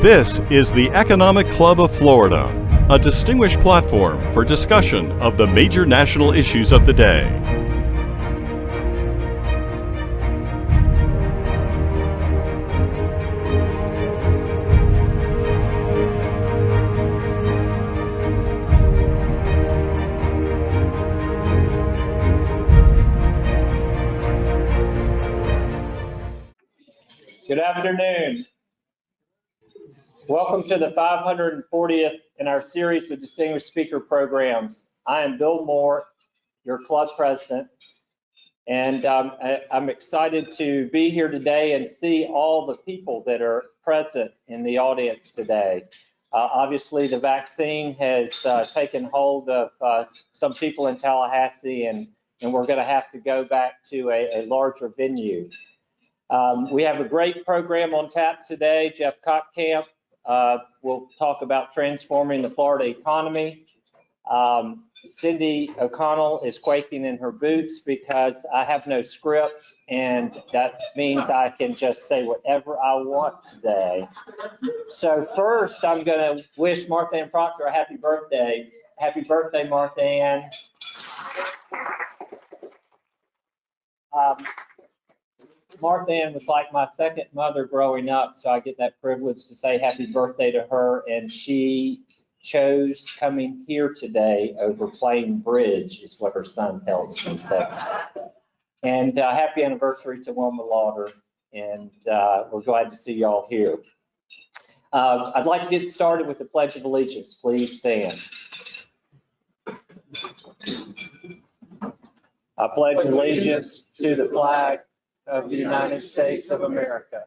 This is the Economic Club of Florida, a distinguished platform for discussion of the major national issues of the day. Good afternoon. Welcome to the 540th in our series of distinguished speaker programs. I am Bill Moore, your club president, and I'm excited to be here today and see all the people that are present in the audience today. Obviously, the vaccine has taken hold of some people in Tallahassee, and we're going to have to go back to a larger venue. We have a great program on tap today. Jeff Kottkamp will talk about transforming the Florida economy. Cindy O'Connell is quaking in her boots because I have no script, and that means I can just say whatever I want today. So first, I'm going to wish Martha Ann Proctor a happy birthday. Happy birthday, Martha Ann. Martha Ann was like my second mother growing up, so I get that privilege to say happy birthday to her, and she chose coming here today over playing bridge, is what her son tells me. So, and happy anniversary to Wilma Lauder, and we're glad to see y'all here. I'd like to get started with the Pledge of Allegiance. Please stand. I pledge allegiance to the flag of the United States of America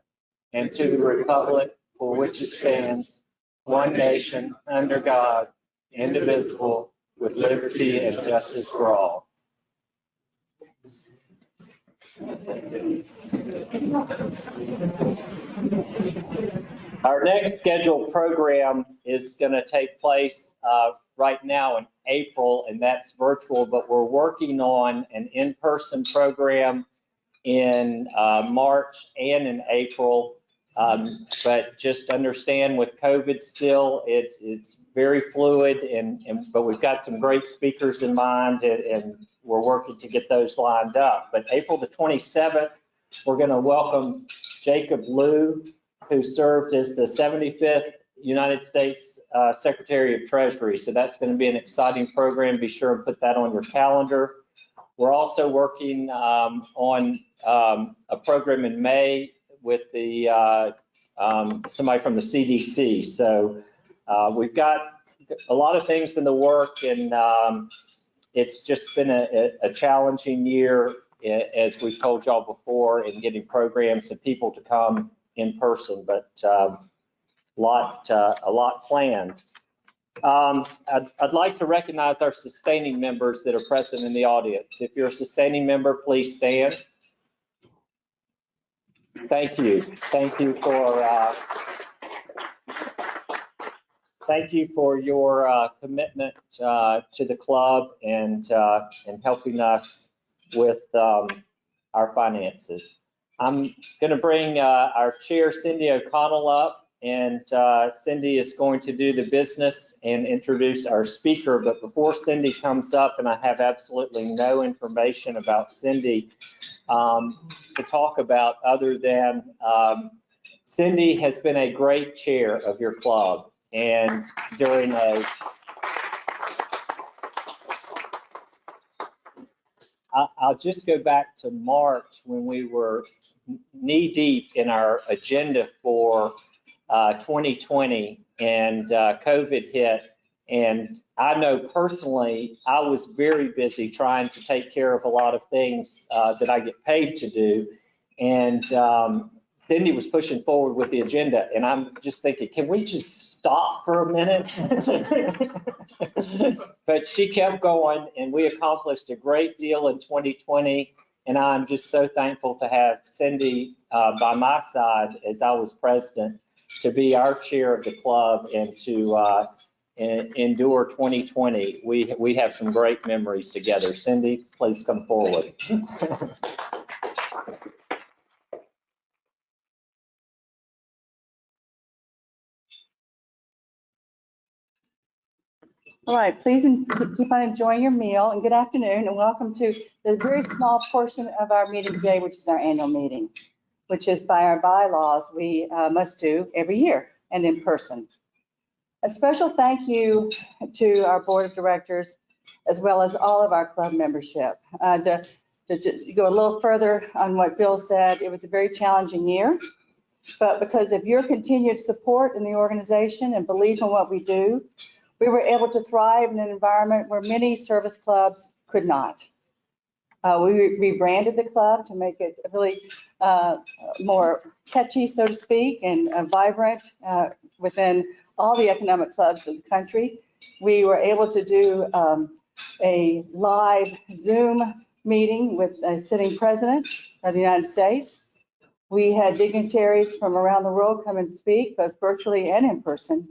and to the republic for which it stands, one nation, under God, indivisible, with liberty and justice for all. Our next scheduled program is going to take place right now in April, and that's virtual, but we're working on an in-person program in March and in April, but just understand with COVID still, it's very fluid, but we've got some great speakers in mind, and we're working to get those lined up. But April the 27th, we're going to welcome Jacob Lew, who served as the 75th United States Secretary of Treasury. So that's going to be an exciting program. Be sure and put that on your calendar. We're also working on a program in May with the somebody from the CDC. So we've got a lot of things in the work, and it's just been a challenging year, as we've told y'all before, in getting programs and people to come in person, but a lot planned. I'd like to recognize our sustaining members that are present in the audience. If you're a sustaining member, please stand. Thank you. Thank you for your commitment to the club and helping us with our finances. I'm going to bring our chair, Cindy O'Connell, up. And Cindy is going to do the business and introduce our speaker. But before Cindy comes up, and I have absolutely no information about Cindy to talk about other than Cindy has been a great chair of your club. And during I'll just go back to March when we were knee deep in our agenda for 2020, and COVID hit, and I know personally I was very busy trying to take care of a lot of things that I get paid to do, and Cindy was pushing forward with the agenda, and I'm just thinking, can we just stop for a minute? But she kept going, and we accomplished a great deal in 2020, and I'm just so thankful to have Cindy by my side as I was president, to be our chair of the club and to endure 2020. We have some great memories together. Cindy, please come forward. All right, please keep on enjoying your meal, and good afternoon, and welcome to the very small portion of our meeting today, which is our annual meeting, which is by our bylaws we must do every year and in person. A special thank you to our board of directors, as well as all of our club membership. To just go a little further on what Bill said, it was a very challenging year, but because of your continued support in the organization and belief in what we do, we were able to thrive in an environment where many service clubs could not. We rebranded the club to make it really more catchy, so to speak, and vibrant within all the economic clubs of the country. We were able to do a live Zoom meeting with a sitting president of the United States. We had dignitaries from around the world come and speak, both virtually and in person.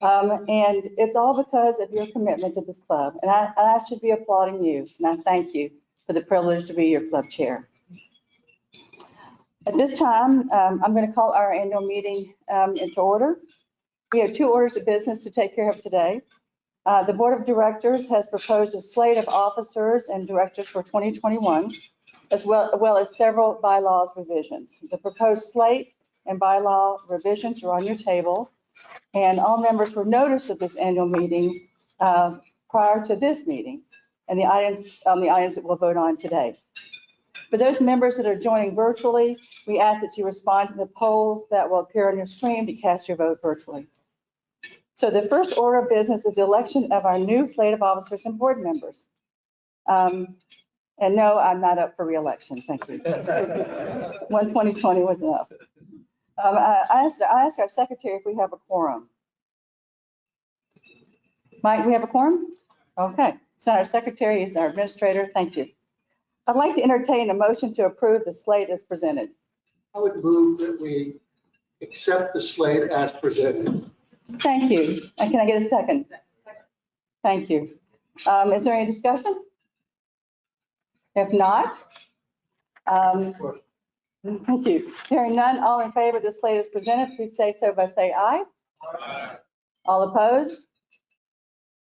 And it's all because of your commitment to this club. And I should be applauding you, and I thank you for the privilege to be your club chair. At this time, I'm going to call our annual meeting into order. We have 2 orders of business to take care of today. The board of directors has proposed a slate of officers and directors for 2021, as well as several bylaws revisions. The proposed slate and bylaw revisions are on your table, and all members were noticed of this annual meeting prior to this meeting and the items that we'll vote on today. For those members that are joining virtually, we ask that you respond to the polls that will appear on your screen to cast your vote virtually. So the first order of business is the election of our new slate of officers and board members. And no, I'm not up for re-election, thank you. 2020 was enough. I asked our secretary if we have a quorum. Mike, we have a quorum? Okay, so our secretary is our administrator, thank you. I'd like to entertain a motion to approve the slate as presented. I would move that we accept the slate as presented. Thank you. And can I get a second? Thank you. Is there any discussion? If not, thank you. Hearing none, all in favor of the slate as presented, please say so by saying aye. Aye. All opposed?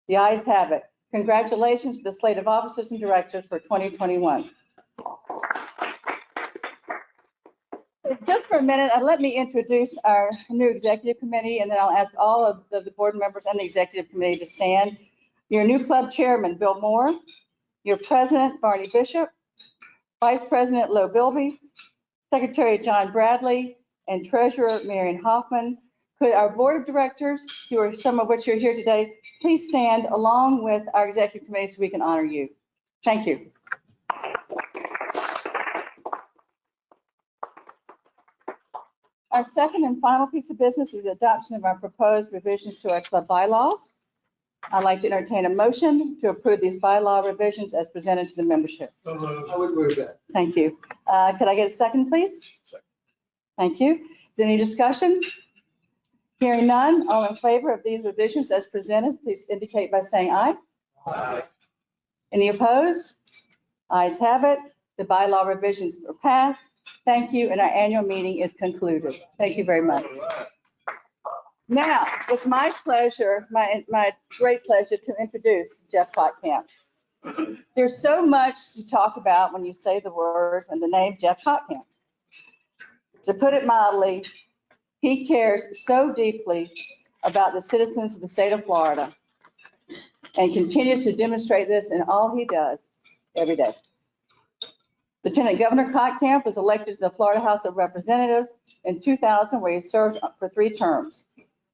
The ayes have it. Congratulations to the slate of officers and directors for 2021. Just for a minute, let me introduce our new executive committee, and then I'll ask all of the board members and the executive committee to stand. Your new club chairman, Bill Moore, your president, Barney Bishop, vice president, Lo Bilby, secretary, John Bradley, and treasurer, Marion Hoffman. Could our board of directors, some of which are here today, please stand along with our executive committee so we can honor you. Thank you. Our second and final piece of business is the adoption of our proposed revisions to our club bylaws. I'd like to entertain a motion to approve these bylaw revisions as presented to the membership. I would move that. Thank you. Could I get a second, please? Second. Thank you. Is there any discussion? Hearing none, all in favor of these revisions as presented, please indicate by saying aye. Aye. Any opposed? Ayes have it. The bylaw revisions are passed. Thank you, and our annual meeting is concluded. Thank you very much. Now, it's my pleasure, my great pleasure to introduce Jeff Kottkamp. There's so much to talk about when you say the word and the name Jeff Kottkamp. To put it mildly, he cares so deeply about the citizens of the state of Florida and continues to demonstrate this in all he does every day. Lieutenant Governor Kottkamp was elected to the Florida House of Representatives in 2000, where he served for 3 terms.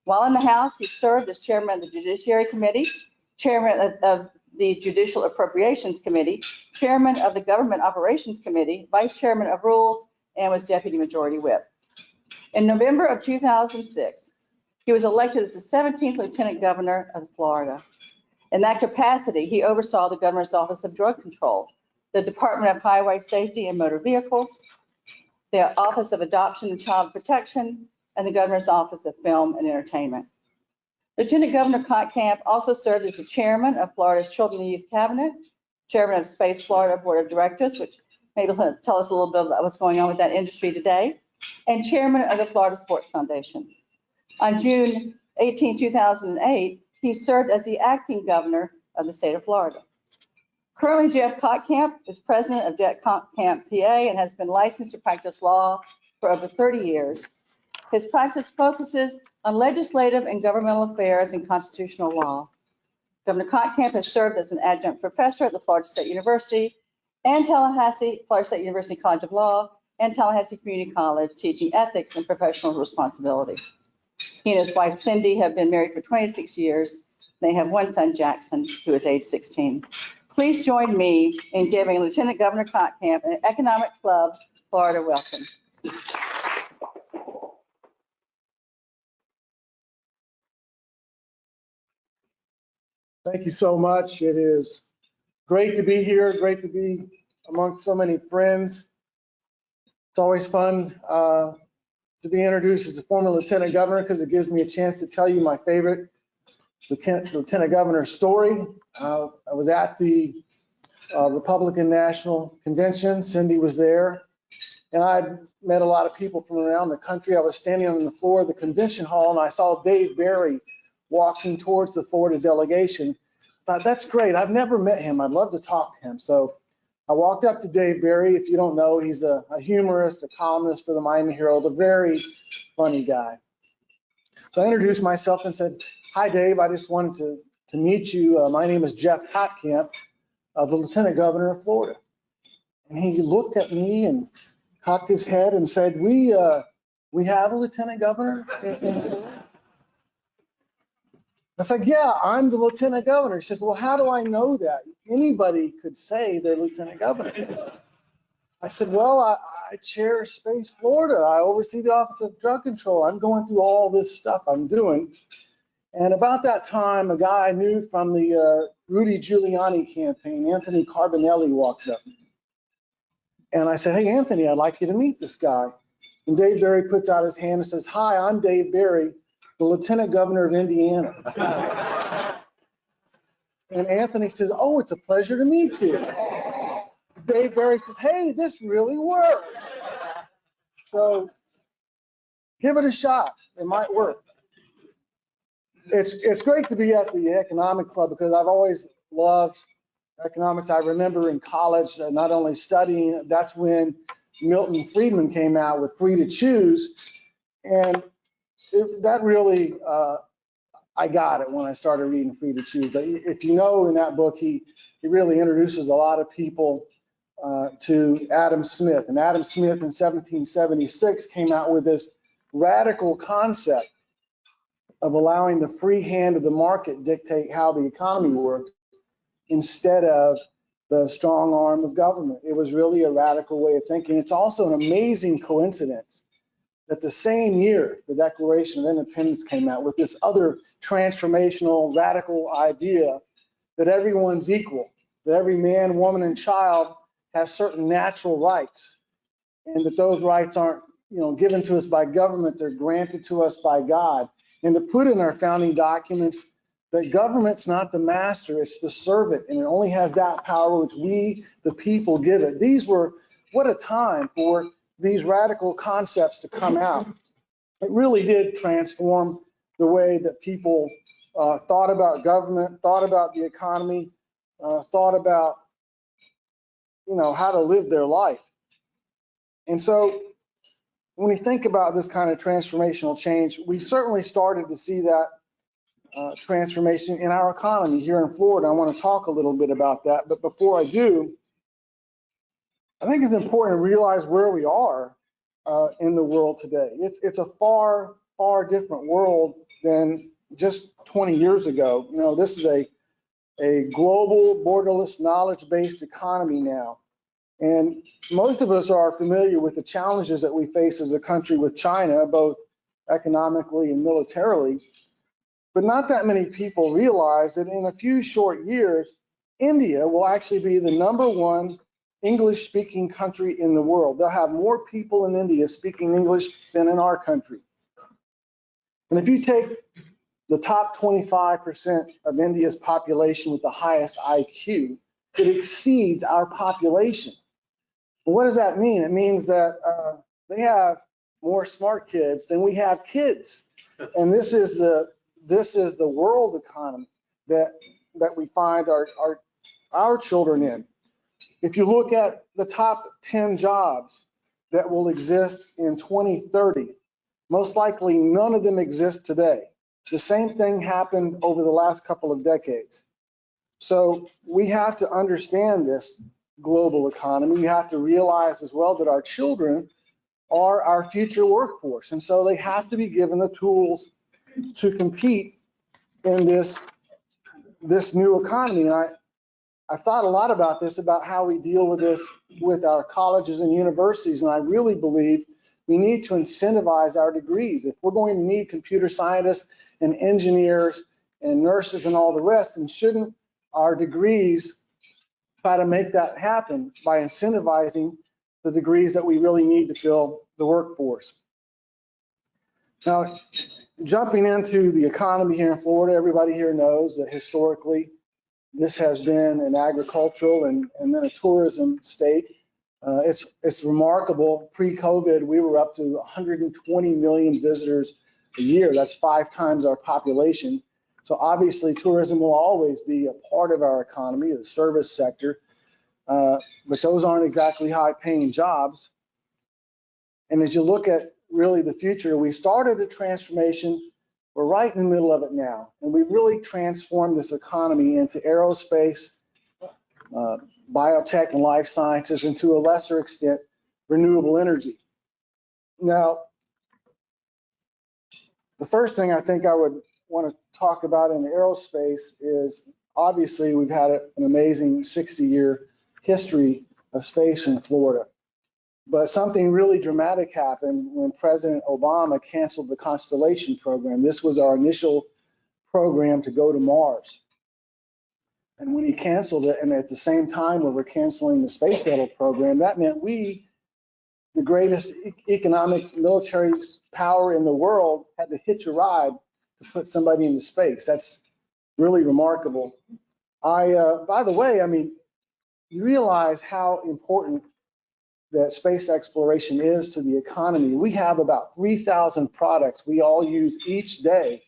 While in the House, he served as chairman of the Judiciary Committee, chairman of the Judicial Appropriations Committee, chairman of the Government Operations Committee, vice chairman of Rules, and was deputy majority whip. In November of 2006, he was elected as the 17th Lieutenant Governor of Florida. In that capacity, he oversaw the Governor's Office of Drug Control, the Department of Highway Safety and Motor Vehicles, the Office of Adoption and Child Protection, and the Governor's Office of Film and Entertainment. Lieutenant Governor Kottkamp also served as the chairman of Florida's Children and Youth Cabinet, chairman of Space Florida Board of Directors, which maybe he'll tell us a little bit about what's going on with that industry today, and chairman of the Florida Sports Foundation. On June 18, 2008, He served as the acting governor of the state of Florida. Currently, Jeff Kottkamp is president of Jeff Kottkamp, PA, and has been licensed to practice law for over 30 years. His practice focuses on legislative and governmental affairs and constitutional law. Governor Kottkamp has served as an adjunct professor at the Florida State University and Florida State University College of Law and Tallahassee Community College, teaching ethics and professional responsibility. He and his wife Cindy have been married for 26 years. They have one son, Jackson, who is age 16. Please join me in giving Lieutenant Governor Kottkamp an Economic Club Florida welcome. Thank you so much. It is great to be here, great to be amongst so many friends. It's always fun to be introduced as a former lieutenant governor because it gives me a chance to tell you my favorite lieutenant governor story. I was at the Republican National Convention. Cindy was there, and I met a lot of people from around the country. I was standing on the floor of the convention hall, and I saw Dave Barry walking towards the Florida delegation. I thought, that's great. I've never met him. I'd love to talk to him. So I walked up to Dave Barry. If you don't know, he's a humorist, a columnist for the Miami Herald, a very funny guy. So I introduced myself and said, hi, Dave. I just wanted to meet you. My name is Jeff Kottkamp, the Lieutenant Governor of Florida. And he looked at me and cocked his head and said, we have a Lieutenant Governor in Florida? I said, yeah, I'm the Lieutenant Governor. He says, well, how do I know that? Anybody could say they're Lieutenant Governor. I said, well, I chair Space Florida. I oversee the Office of Drug Control. I'm going through all this stuff I'm doing. And about that time, a guy I knew from the Rudy Giuliani campaign, Anthony Carbonelli, walks up. And I said, hey, Anthony, I'd like you to meet this guy. And Dave Barry puts out his hand and says, hi, I'm Dave Barry, the Lieutenant Governor of Indiana. And Anthony says, oh, it's a pleasure to meet you. Dave Barry says, hey, this really works. So give it a shot. It might work. It's great to be at the Economic Club because I've always loved economics. I remember in college, not only studying, that's when Milton Friedman came out with Free to Choose. And that really, I got it when I started reading Free to Choose. But if you know, in that book, he really introduces a lot of people to Adam Smith. And Adam Smith in 1776 came out with this radical concept of allowing the free hand of the market dictate how the economy worked instead of the strong arm of government. It was really a radical way of thinking. It's also an amazing coincidence that the same year the Declaration of Independence came out with this other transformational, radical idea that everyone's equal, that every man, woman, and child has certain natural rights, and that those rights aren't, given to us by government, they're granted to us by God. And to put in our founding documents that government's not the master, it's the servant, and it only has that power which we, the people, give it. What a time for these radical concepts to come out. It really did transform the way that people thought about government, thought about the economy, thought about, how to live their life. And so when we think about this kind of transformational change, we certainly started to see that transformation in our economy here in Florida. I want to talk a little bit about that. But before I do, I think it's important to realize where we are in the world today. It's a far, far different world than just 20 years ago. This is a global, borderless, knowledge-based economy now. And most of us are familiar with the challenges that we face as a country with China, both economically and militarily. But not that many people realize that in a few short years, India will actually be the #1 English-speaking country in the world. They'll have more people in India speaking English than in our country. And if you take the top 25% of India's population with the highest IQ, it exceeds our population. What does that mean? It means that they have more smart kids than we have kids. And this is the this is the world economy that we find our children in. If you look at the top 10 jobs that will exist in 2030, most likely none of them exist today. The same thing happened over the last couple of decades. So we have to understand this global economy. We have to realize as well that our children are our future workforce. And so they have to be given the tools to compete in this new economy. And I've thought a lot about this, about how we deal with this with our colleges and universities. And I really believe we need to incentivize our degrees. If we're going to need computer scientists and engineers and nurses and all the rest, then shouldn't our degrees try to make that happen by incentivizing the degrees that we really need to fill the workforce? Now, jumping into the economy here in Florida, everybody here knows that historically this has been an agricultural and then a tourism state. It's remarkable. Pre-COVID, we were up to 120 million visitors a year. That's 5 times our population. So obviously tourism will always be a part of our economy, the service sector, but those aren't exactly high-paying jobs. And as you look at really the future, we started the transformation. We're right in the middle of it now, and we've really transformed this economy into aerospace, biotech and life sciences, and to a lesser extent, renewable energy. Now, the first thing I think I would want to talk about in aerospace is obviously we've had an amazing 60-year history of space in Florida. But something really dramatic happened when President Obama canceled the Constellation program. This was our initial program to go to Mars. And when he canceled it, and at the same time we were canceling the space shuttle program, that meant we, the greatest economic military power in the world, had to hitch a ride to put somebody into space. That's really remarkable. By the way, I mean, you realize how important that space exploration is to the economy. We have about 3,000 products we all use each day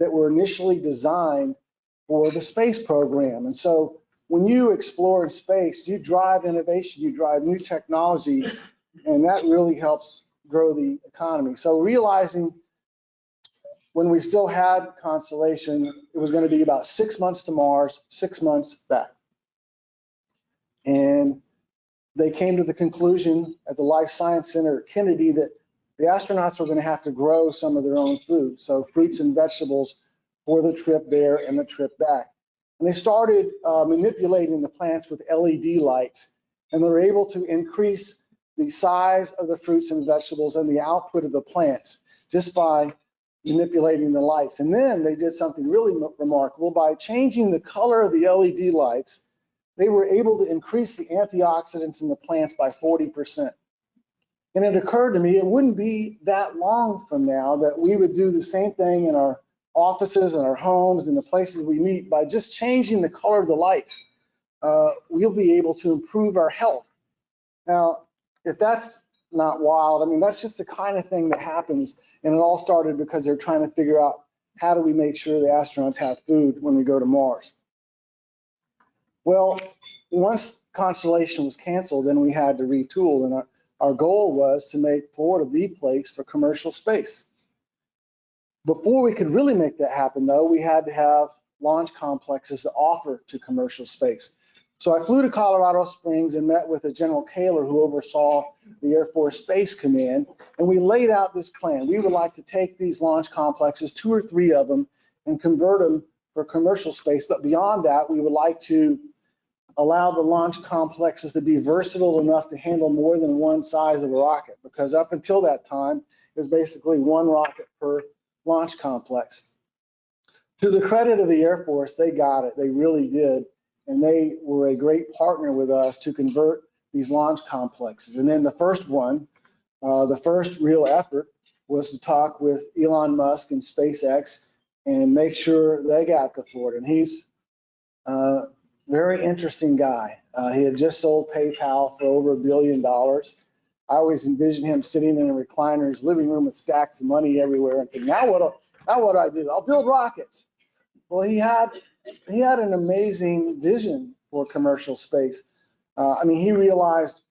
that were initially designed for the space program. And so when you explore in space, you drive innovation, you drive new technology, and that really helps grow the economy. So realizing when we still had Constellation, it was going to be about 6 months to Mars, 6 months back. And they came to the conclusion at the Life Science Center at Kennedy that the astronauts were going to have to grow some of their own food, so fruits and vegetables for the trip there and the trip back. And they started manipulating the plants with LED lights, and they were able to increase the size of the fruits and vegetables and the output of the plants just by manipulating the lights. And then they did something really remarkable. By changing the color of the LED lights, they were able to increase the antioxidants in the plants by 40%. And it occurred to me, it wouldn't be that long from now that we would do the same thing in our offices and our homes and the places we meet. By just changing the color of the lights, we'll be able to improve our health. Now, if that's not wild, I mean, that's just the kind of thing that happens. And it all started because they're trying to figure out how do we make sure the astronauts have food when we go to Mars. Well, once Constellation was canceled, then we had to retool, and our goal was to make Florida the place for commercial space. Before we could really make that happen, though, we had to have launch complexes to offer to commercial space. So I flew to Colorado Springs and met with a General Kaler who oversaw the Air Force Space Command, and we laid out this plan. We would like to take these launch complexes, 2 or 3 of them, and convert them for commercial space. But beyond that, we would like to allow the launch complexes to be versatile enough to handle more than one size of a rocket, because up until that time, it was basically 1 rocket per launch complex. To the credit of the Air Force, they got it. They really did. And they were a great partner with us to convert these launch complexes. And then the first one, the first real effort was to talk with Elon Musk and SpaceX and make sure they got to Florida. And he's very interesting guy. He had just sold PayPal for over $1 billion. I always envision him sitting in a recliner in his living room with stacks of money everywhere and thinking, now Now what do I do? I'll build rockets. Well, he had an amazing vision for commercial space. I mean, he realized,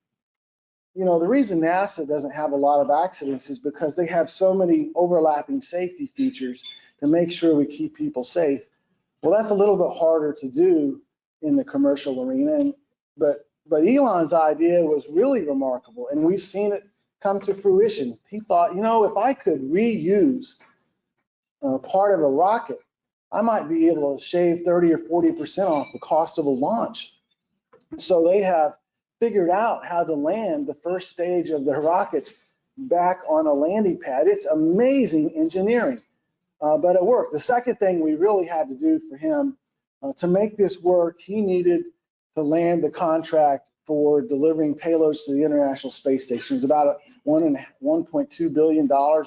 you know, the reason NASA doesn't have a lot of accidents is because they have so many overlapping safety features to make sure we keep people safe. Well, that's a little bit harder to do in the commercial arena, but Elon's idea was really remarkable, and we've seen it come to fruition. He thought, you know, if I could reuse part of a rocket, I might be able to shave 30 or 40% off the cost of a launch. So they have figured out how to land the first stage of their rockets back on a landing pad. It's amazing engineering, but it worked. The second thing we really had to do for him to make this work, he needed to land the contract for delivering payloads to the International Space Station. It was about $1.2 billion or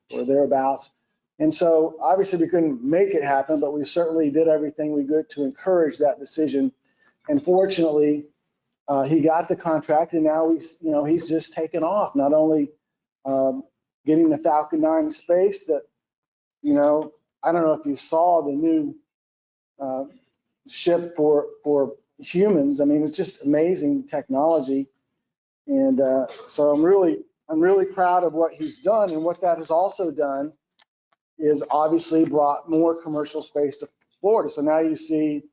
thereabouts. And so obviously we couldn't make it happen, but we certainly did everything we could to encourage that decision. And fortunately, he got the contract, and now he's just taken off. Not only getting the Falcon 9 in space, that, you know, I don't know if you saw the new ship for humans. I mean, it's just amazing technology. And so I'm really proud of what he's done, and what that has also done is obviously brought more commercial space to Florida. So now you see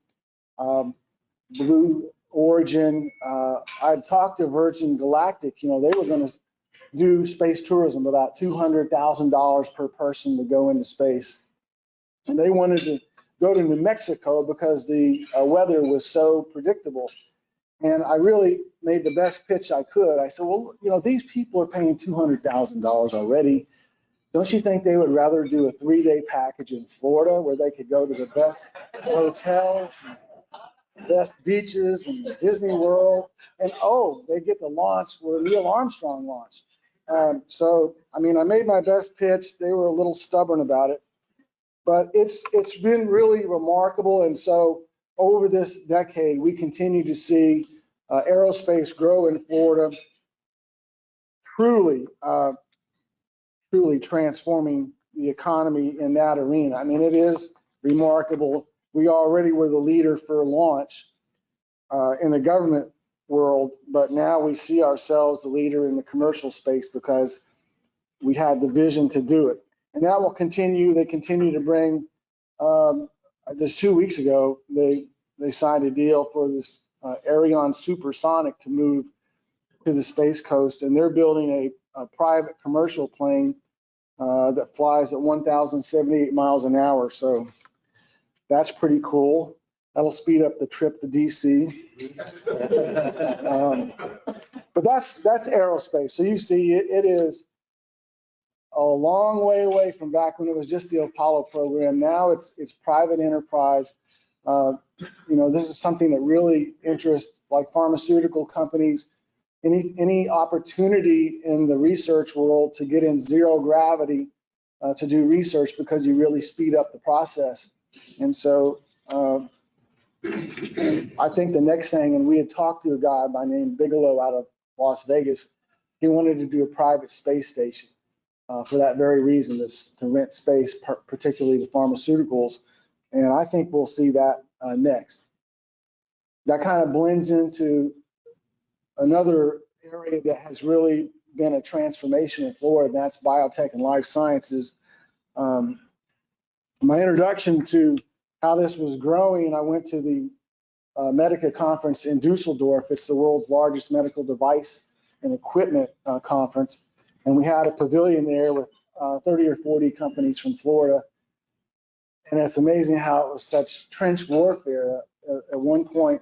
Blue Origin. I'd talked to Virgin Galactic. You know, they were going to do space tourism, about $200,000 per person to go into space, and they wanted to go to New Mexico because the weather was so predictable. And I really made the best pitch I could. I said, well, you know, these people are paying $200,000 already. Don't you think they would rather do a 3-day package in Florida where they could go to the best hotels, best beaches, and Disney World? And they get to launch where Neil Armstrong launched. So, I mean, I made my best pitch. They were a little stubborn about it, but it's been really remarkable. And so over this decade, we continue to see aerospace grow in Florida, truly transforming the economy in that arena. I mean, it is remarkable. We already were the leader for launch in the government world, but now we see ourselves the leader in the commercial space because we had the vision to do it. And that will continue. They continue to bring, just 2 weeks ago, they signed a deal for this Ariane supersonic to move to the Space Coast, and they're building a private commercial plane that flies at 1,078 miles an hour. So that's pretty cool. That'll speed up the trip to DC. But that's aerospace. So you see, it is a long way away from back when it was just the Apollo program. Now it's private enterprise. You know, this is something that really interests like pharmaceutical companies. Any opportunity in the research world to get in zero gravity to do research, because you really speed up the process. And so I think the next thing, and we had talked to a guy by name Bigelow out of Las Vegas, he wanted to do a private space station for that very reason, to rent space, particularly to pharmaceuticals. And I think we'll see that next. That kind of blends into another area that has really been a transformation in Florida, and that's biotech and life sciences. My introduction to how this was growing, I went to the Medica conference in Dusseldorf. It's the world's largest medical device and equipment conference. And we had a pavilion there with 30 or 40 companies from Florida. And it's amazing how it was such trench warfare. At one point,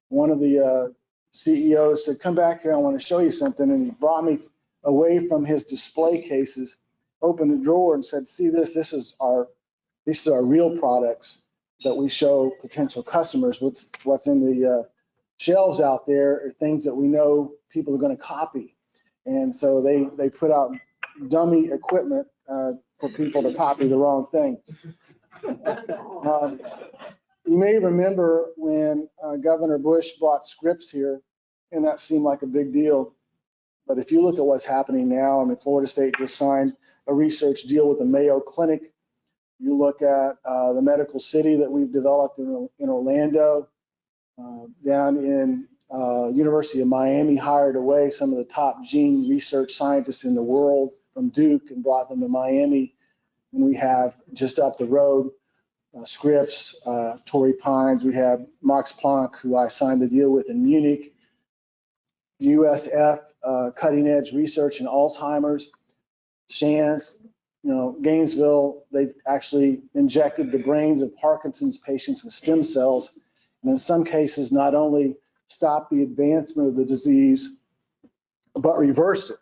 one of the CEOs said, come back here, I want to show you something. And he brought me away from his display cases, opened the drawer and said, see this, these are our real products that we show potential customers. What's in the shelves out there are things that we know people are going to copy. And so they put out dummy equipment for people to copy the wrong thing. You may remember when Governor Bush brought Scripps here, and that seemed like a big deal. But if you look at what's happening now, I mean, Florida State just signed a research deal with the Mayo Clinic You look at the medical city that we've developed in Orlando, down in University of Miami, hired away some of the top gene research scientists in the world from Duke and brought them to Miami. And we have just up the road, Scripps, Torrey Pines. We have Max Planck, who I signed the deal with in Munich. USF, cutting edge research in Alzheimer's. Shands, Gainesville, they've actually injected the brains of Parkinson's patients with stem cells. And in some cases, not only stopped the advancement of the disease, but reversed it.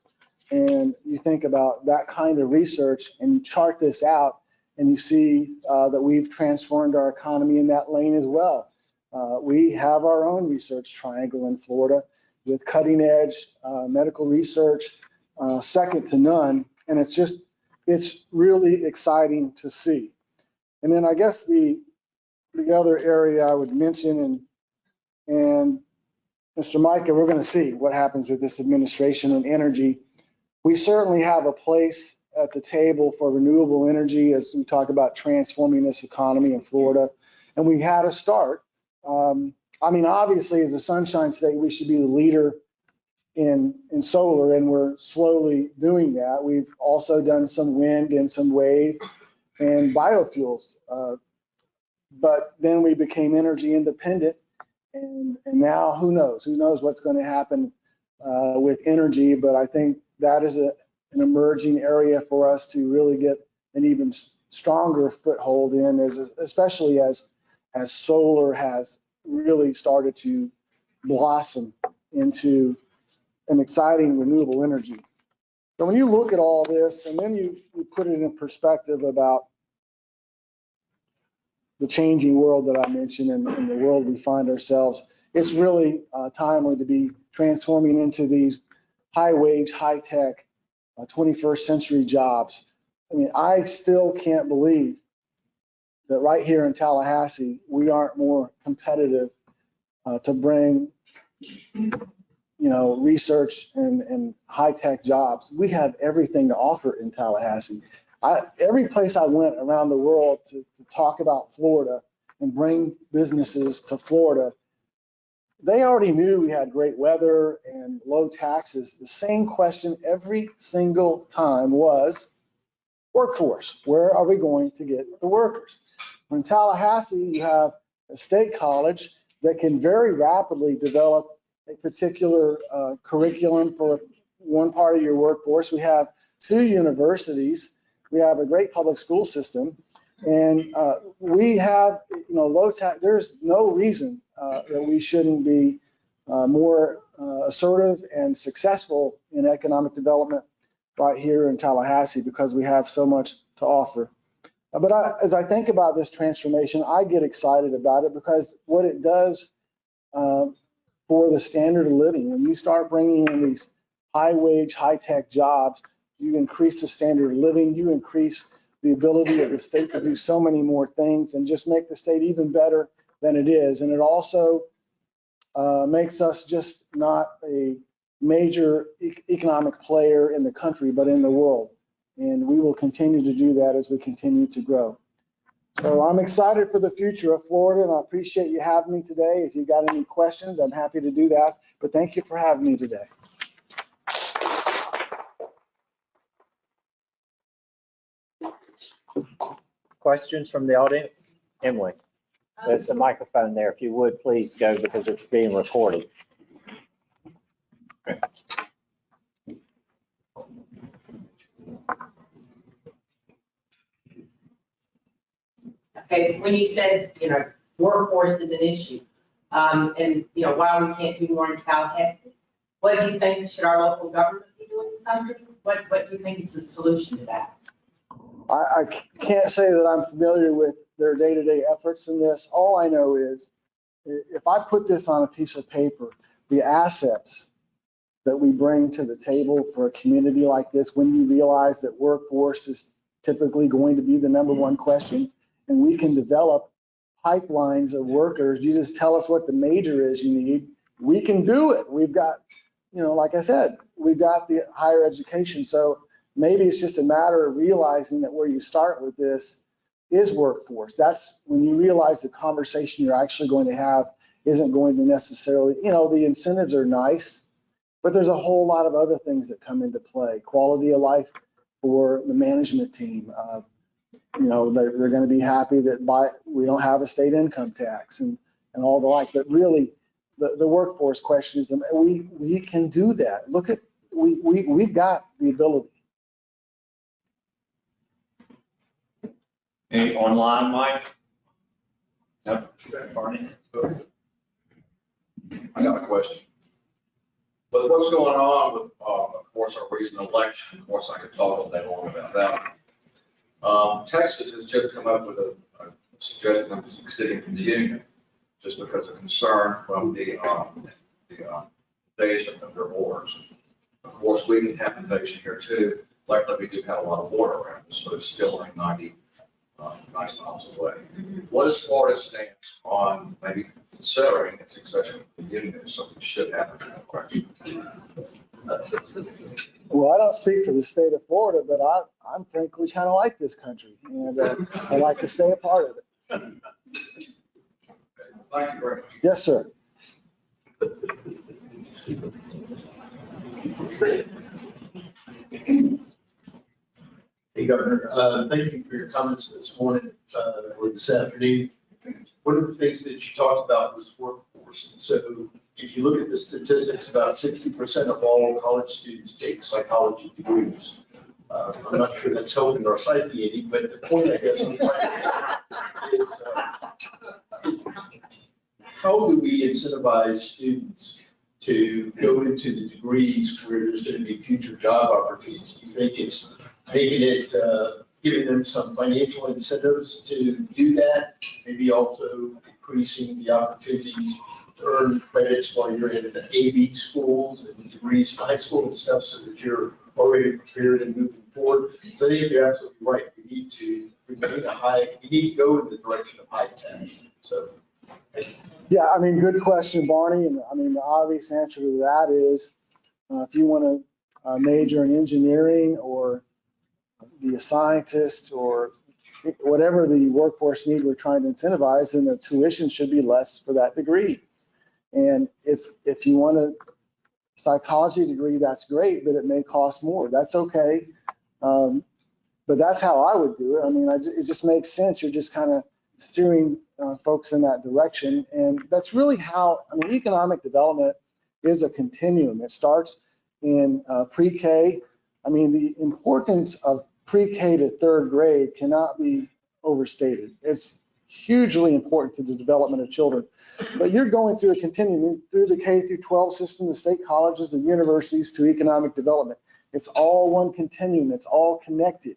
And you think about that kind of research and you chart this out and you see that we've transformed our economy in that lane as well. We have our own research triangle in Florida with cutting edge medical research, second to none. And it's really exciting to see. And then I guess the other area I would mention, and Mr. Micah, we're going to see what happens with this administration and energy. We certainly have a place at the table for renewable energy as we talk about transforming this economy in Florida. And we had a start. Obviously, as a sunshine state, we should be the leader in solar, and we're slowly doing that. We've also done some wind and some wave and biofuels. But then we became energy independent. And now who knows what's going to happen with energy. But I think that is an emerging area for us to really get an even stronger foothold in, especially as solar has really started to blossom into an exciting renewable energy. So when you look at all this and then you put it in perspective about the changing world that I mentioned and the world we find ourselves, it's really timely to be transforming into these high wage, high tech, 21st century jobs. I still can't believe that right here in Tallahassee, we aren't more competitive to bring, research and high tech jobs. We have everything to offer in Tallahassee. Every place I went around the world to talk about Florida and bring businesses to Florida, they already knew we had great weather and low taxes. The same question every single time was workforce. Where are we going to get the workers? In Tallahassee, you have a state college that can very rapidly develop a particular curriculum for one part of your workforce. We have 2 universities. We have a great public school system, and we have, low tax. There's no reason that we shouldn't be more assertive and successful in economic development right here in Tallahassee because we have so much to offer. But as I think about this transformation, I get excited about it because what it does for the standard of living, when you start bringing in these high wage, high tech jobs, you increase the standard of living, you increase the ability of the state to do so many more things and just make the state even better than it is. And it also makes us just not a major economic player in the country, but in the world. And we will continue to do that as we continue to grow. So I'm excited for the future of Florida, and I appreciate you having me today. If you've got any questions, I'm happy to do that. But thank you for having me today. Questions from the audience? Emily, there's a microphone there. If you would, please go because it's being recorded. Okay, when you said, workforce is an issue, and, why we can't do more in Tallahassee, what do you think, should our local government be doing something? What do you think is the solution to that? I can't say that I'm familiar with their day-to-day efforts in this. All I know is if I put this on a piece of paper, the assets that we bring to the table for a community like this, when you realize that workforce is typically going to be the #1 question, and we can develop pipelines of workers, you just tell us what the major is you need, we can do it. We've got, like I said, we've got the higher education. So maybe it's just a matter of realizing that where you start with this is workforce. That's when you realize the conversation you're actually going to have isn't going to necessarily, the incentives are nice, but there's a whole lot of other things that come into play. Quality of life for the management team. They're going to be happy that we don't have a state income tax and all the like. But really, the workforce question is, we can do that. Look at, we've got the ability. Any online, Mike? Yep. Barney? I got a question. But what's going on with, of course, our recent election? Of course, I could talk all day long about that. Texas has just come up with a suggestion of exiting from the union just because of concern from the invasion of their borders. Of course, we can have invasion here too. Likely we do have a lot of water around us, but it's still only 90 miles away. What is Florida's stance on maybe considering its accession to the union if something should happen in that direction? Well, I don't speak for the state of Florida, but I'm frankly kind of like this country, and I like to stay a part of it. Thank you very much. Yes, sir. Hey, Governor, thank you for your comments this morning or this afternoon. One of the things that you talked about was workforce. And so if you look at the statistics, about 60% of all college students take psychology degrees. I'm not sure that's helping our psyche any, but the point I guess I'm trying to make is how do we incentivize students to go into the degrees where there's going to be future job opportunities? Do you think it's making it, giving them some financial incentives to do that, maybe also increasing the opportunities to earn credits while you're in the AB schools and degrees in high school and stuff so that you're already prepared and moving forward? So I think you're absolutely right. We need to remain we need to go in the direction of high tech. So. Yeah, good question, Barney. And the obvious answer to that is if you want to major in engineering or be a scientist or whatever the workforce need we're trying to incentivize, then the tuition should be less for that degree. And if you want a psychology degree, that's great, but it may cost more. That's okay. But that's how I would do it. It just makes sense. You're just kind of steering folks in that direction. And that's really how, economic development is a continuum. It starts in pre-K. The importance of pre-K to third grade cannot be overstated. It's hugely important to the development of children. But you're going through a continuum through the K through 12 system, the state colleges, the universities to economic development. It's all one continuum. It's all connected.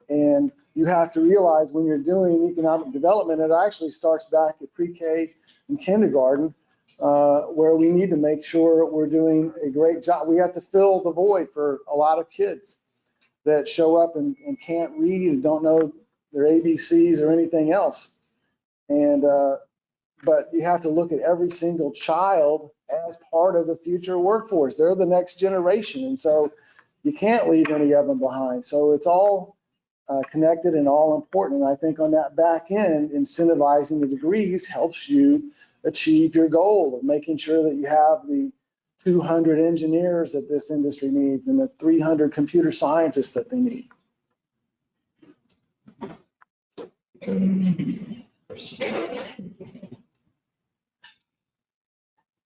And you have to realize when you're doing economic development, it actually starts back at pre-K and kindergarten, where we need to make sure we're doing a great job. We have to fill the void for a lot of kids that show up and can't read and don't know their ABCs or anything else. And but you have to look at every single child as part of the future workforce. They're the next generation, and so you can't leave any of them behind. So it's all connected and all important. And I think on that back end, incentivizing the degrees helps you achieve your goal of making sure that you have the 200 engineers that this industry needs and the 300 computer scientists that they need.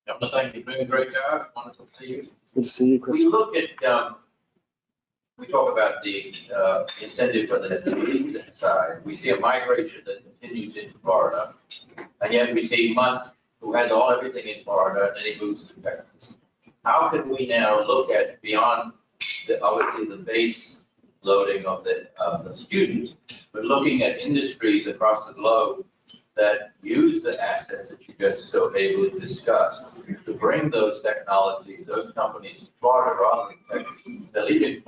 Governor, thank you. Doing a great job. Wonderful to see you. Good to see you, Chris. We look at, we talk about the incentive for the lead side. We see a migration that continues into Florida, and yet we see Musk, who has everything in Florida, and then he moves to Texas. How can we now look at beyond obviously the base loading of the students, but looking at industries across the globe that use the assets that you just so ably discussed to bring those technologies, those companies to Florida rather than Texas? They're leaving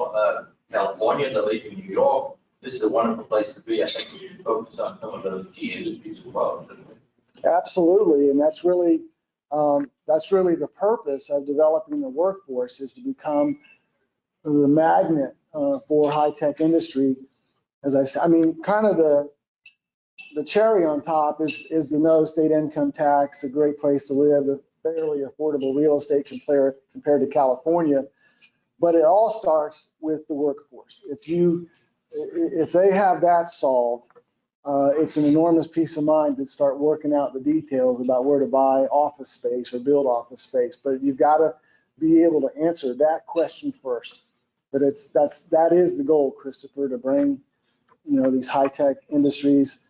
California, they're leaving New York. This is a wonderful place to be. I think we should focus on some of those key industries as well. Absolutely, and that's really the purpose of developing the workforce, is to become the magnet for high-tech industry. As I said, kind of the cherry on top is the no state income tax, a great place to live, a fairly affordable real estate compared to California. But it all starts with the workforce. If they have that solved, it's an enormous peace of mind to start working out the details about where to buy office space or build office space. But you've got to be able to answer that question first. But that is the goal, Christopher, to bring, these high-tech industries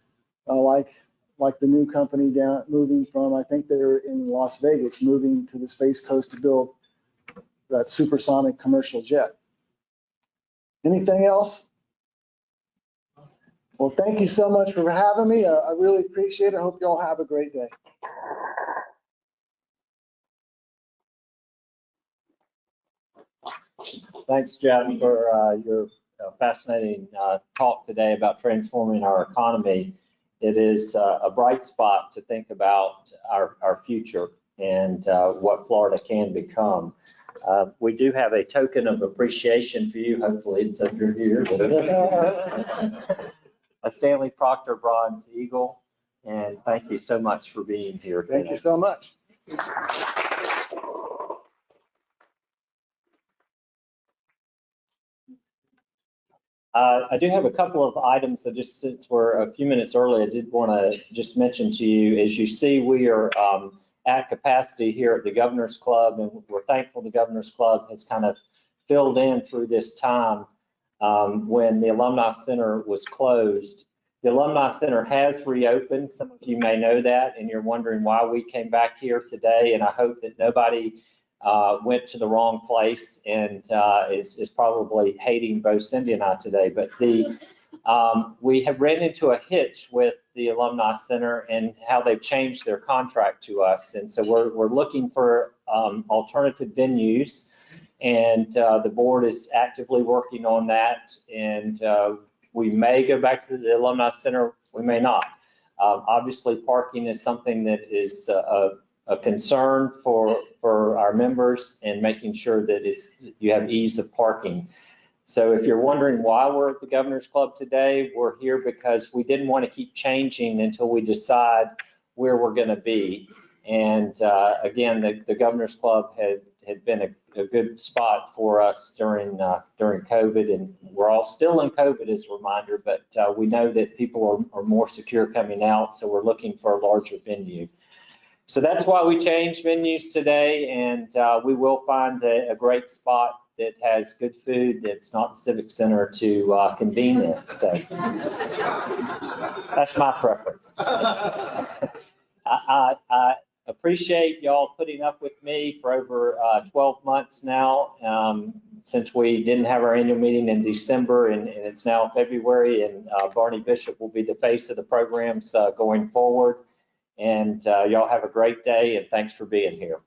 like the new company moving from, I think they're in Las Vegas, moving to the Space Coast to build that supersonic commercial jet. Anything else? Well, thank you so much for having me. I really appreciate it. I hope you all have a great day. Thanks, Jeff, for your fascinating talk today about transforming our economy. It is a bright spot to think about our future and what Florida can become. We do have a token of appreciation for you. Hopefully it's under here. A Stanley Proctor Bronze Eagle. And thank you so much for being here today. Thank you so much. I do have a couple of items that just since we're a few minutes early, I did want to just mention to you. As you see, we are at capacity here at the Governor's Club, and we're thankful the Governor's Club has kind of filled in through this time when the Alumni Center was closed. The Alumni Center has reopened. Some of you may know that, and you're wondering why we came back here today, and I hope that nobody went to the wrong place and is probably hating both Cindy and I today. But we have ran into a hitch with the Alumni Center and how they've changed their contract to us. And so we're looking for alternative venues, and the board is actively working on that. And we may go back to the Alumni Center, we may not. Obviously, parking is something that is a concern for our members, and making sure that you have ease of parking. So if you're wondering why we're at the Governor's Club today, we're here because we didn't want to keep changing until we decide where we're going to be. And again, the Governor's Club had been a good spot for us during COVID, and we're all still in COVID as a reminder, but we know that people are more secure coming out, so we're looking for a larger venue. So that's why we changed venues today, and we will find a great spot that has good food that's not the Civic Center to convene in. So that's my preference. I appreciate y'all putting up with me for over 12 months now, since we didn't have our annual meeting in December, and it's now February, and Barney Bishop will be the face of the programs going forward. And y'all have a great day, and thanks for being here.